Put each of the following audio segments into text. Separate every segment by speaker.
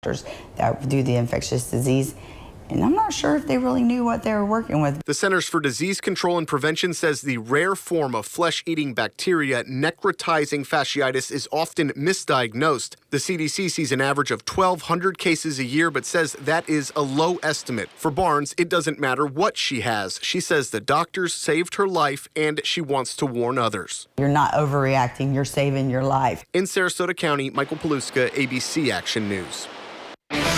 Speaker 1: that do the infectious disease. And I'm not sure if they really knew what they were working with.
Speaker 2: The Centers for Disease Control and Prevention says the rare form of flesh-eating bacteria, necrotizing fasciitis, is often misdiagnosed. The CDC sees an average of 1,200 cases a year, but says that is a low estimate. For Barnes, it doesn't matter what she has. She says the doctors saved her life, and she wants to warn others.
Speaker 1: You're not overreacting. You're saving your life.
Speaker 2: In Sarasota County, Michael Paluska, ABC Action News.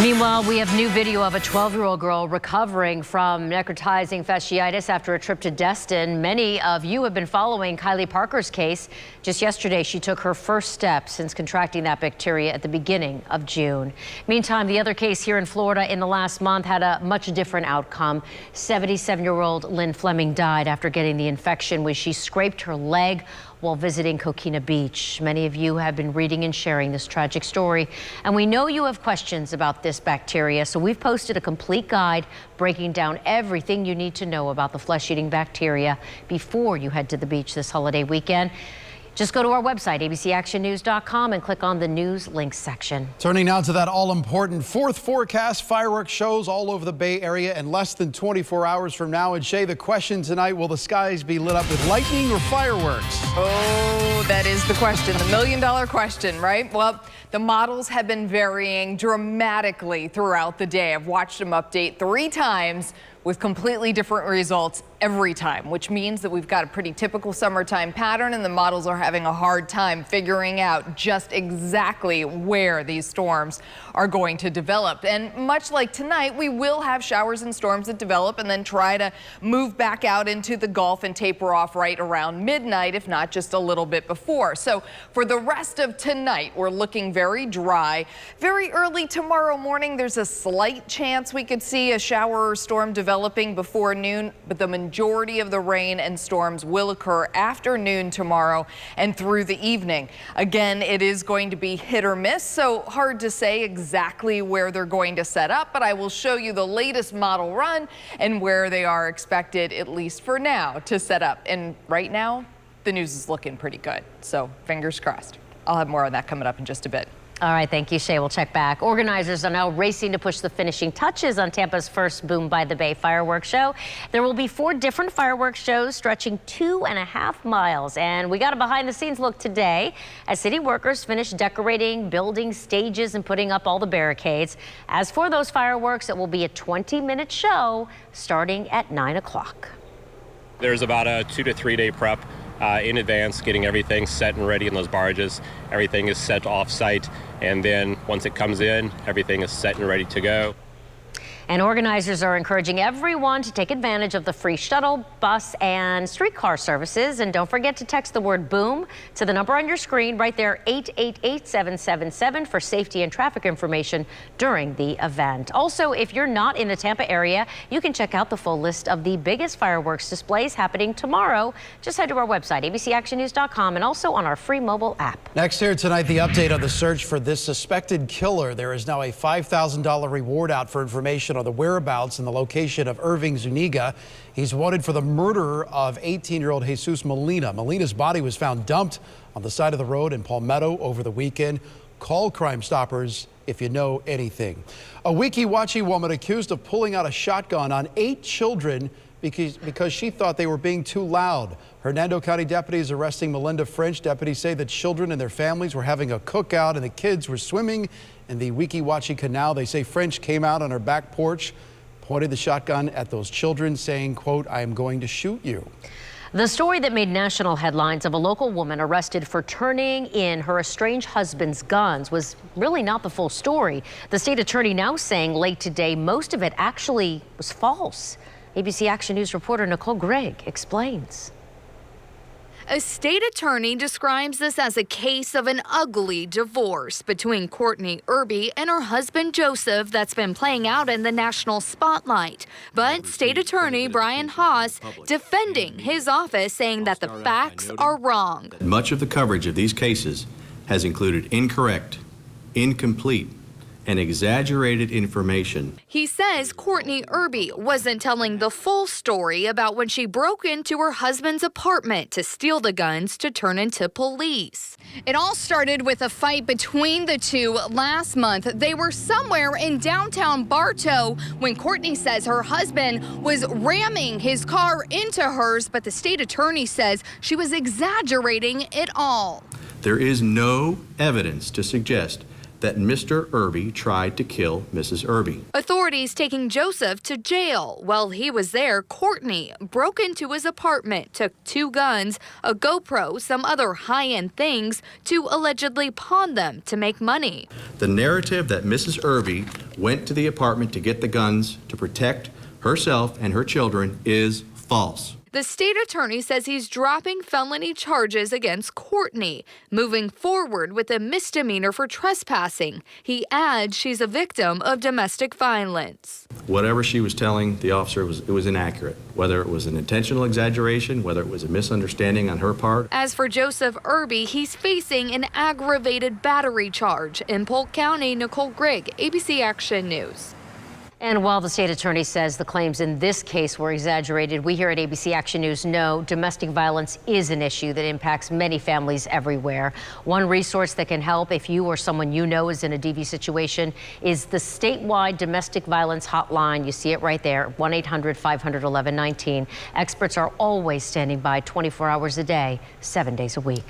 Speaker 3: Meanwhile, we have new video of a 12-year-old girl recovering from necrotizing fasciitis after a trip to Destin. Many of you have been following Kylie Parker's case. Just yesterday, she took her first step since contracting that bacteria at the beginning of June. Meantime, the other case here in Florida in the last month had a much different outcome. 77-year-old Lynn Fleming died after getting the infection when she scraped her leg while visiting Coquina Beach. Many of you have been reading and sharing this tragic story, and we know you have questions about this bacteria, so we've posted a complete guide breaking down everything you need to know about the flesh-eating bacteria before you head to the beach this holiday weekend. Just go to our website, abcactionnews.com, and click on the news links section.
Speaker 4: Turning now to that all-important fourth forecast. Fireworks shows all over the Bay Area in less than 24 hours from now. And Shay, the question tonight, will the skies be lit up with lightning or fireworks?
Speaker 5: Oh, that is the question, the million-dollar question, right? Well, the models have been varying dramatically throughout the day. I've watched them update 3 times with completely different results every time, which means that we've got a pretty typical summertime pattern, and the models are having a hard time figuring out just exactly where these storms are going to develop. And much like tonight, we will have showers and storms that develop and then try to move back out into the Gulf and taper off right around midnight, if not just a little bit before. So for the rest of tonight, we're looking very dry. Very early tomorrow morning, there's a slight chance we could see a shower or storm developing before noon, but the majority of the rain and storms will occur after noon tomorrow and through the evening. Again, it is going to be hit or miss, so hard to say exactly where they're going to set up, but I will show you the latest model run and where they are expected, at least for now, to set up. And right now, the news is looking pretty good, so fingers crossed. I'll have more on that coming up in just a bit.
Speaker 3: All right, thank you, Shay. We'll check back. Organizers are now racing to push the finishing touches on Tampa's first Boom by the Bay fireworks show. There will be 4 different fireworks shows stretching 2.5 miles. And we got a behind-the-scenes look today as city workers finish decorating, building stages, and putting up all the barricades. As for those fireworks, it will be a 20-minute show starting at 9 o'clock.
Speaker 6: There's about a 2 to 3 day prep in advance, getting everything set and ready in those barges. Everything is set off-site, and then once it comes in, everything is set and ready to go.
Speaker 3: And organizers are encouraging everyone to take advantage of the free shuttle, bus, and streetcar services. And don't forget to text the word BOOM to the number on your screen right there, 888-777, for safety and traffic information during the event. Also, if you're not in the Tampa area, you can check out the full list of the biggest fireworks displays happening tomorrow. Just head to our website, abcactionnews.com, and also on our free mobile app.
Speaker 4: Next here tonight, the update on the search for this suspected killer. There is now a $5,000 reward out for information on the whereabouts and the location of Irving Zuniga. He's wanted for the murder of 18-year-old Jesus Molina. Molina's body was found dumped on the side of the road in Palmetto over the weekend. Call Crime Stoppers if you know anything. A Weeki Wachee woman accused of pulling out a shotgun on 8 children because she thought they were being too loud. Hernando County deputies arresting Melinda French. Deputies say that children and their families were having a cookout and the kids were swimming in the Weeki Wachee Canal. They say French came out on her back porch, pointed the shotgun at those children, saying, quote, "I am going to shoot you."
Speaker 3: The story that made national headlines of a local woman arrested for turning in her estranged husband's guns was really not the full story. The state attorney now saying late today most of it actually was false. ABC Action News reporter Nicole Gregg explains.
Speaker 7: A state attorney describes this as a case of an ugly divorce between Courtney Irby and her husband Joseph that's been playing out in the national spotlight. But state attorney Brian Haas defending his office, saying that the facts are wrong.
Speaker 8: Much of the coverage of these cases has included incorrect, incomplete, and exaggerated information.
Speaker 7: He says Courtney Irby wasn't telling the full story about when she broke into her husband's apartment to steal the guns to turn into police. It all started with a fight between the two last month. They were somewhere in downtown Bartow when Courtney says her husband was ramming his car into hers, but the state attorney says she was exaggerating it all.
Speaker 8: There is no evidence to suggest that Mr. Irby tried to kill Mrs. Irby.
Speaker 7: Authorities taking Joseph to jail. While he was there, Courtney broke into his apartment, took 2 guns, a GoPro, some other high-end things to allegedly pawn them to make money.
Speaker 8: The narrative that Mrs. Irby went to the apartment to get the guns to protect herself and her children is false.
Speaker 7: The state attorney says he's dropping felony charges against Courtney, moving forward with a misdemeanor for trespassing. He adds she's a victim of domestic violence.
Speaker 8: Whatever she was telling the officer was inaccurate, whether it was an intentional exaggeration, whether it was a misunderstanding on her part.
Speaker 7: As for Joseph Irby, he's facing an aggravated battery charge. In Polk County, Nicole Grigg, ABC Action News.
Speaker 3: And while the state attorney says the claims in this case were exaggerated, we here at ABC Action News know domestic violence is an issue that impacts many families everywhere. One resource that can help if you or someone you know is in a DV situation is the statewide domestic violence hotline. You see it right there, 1-800-500-1119. Experts are always standing by 24 hours a day, 7 days a week.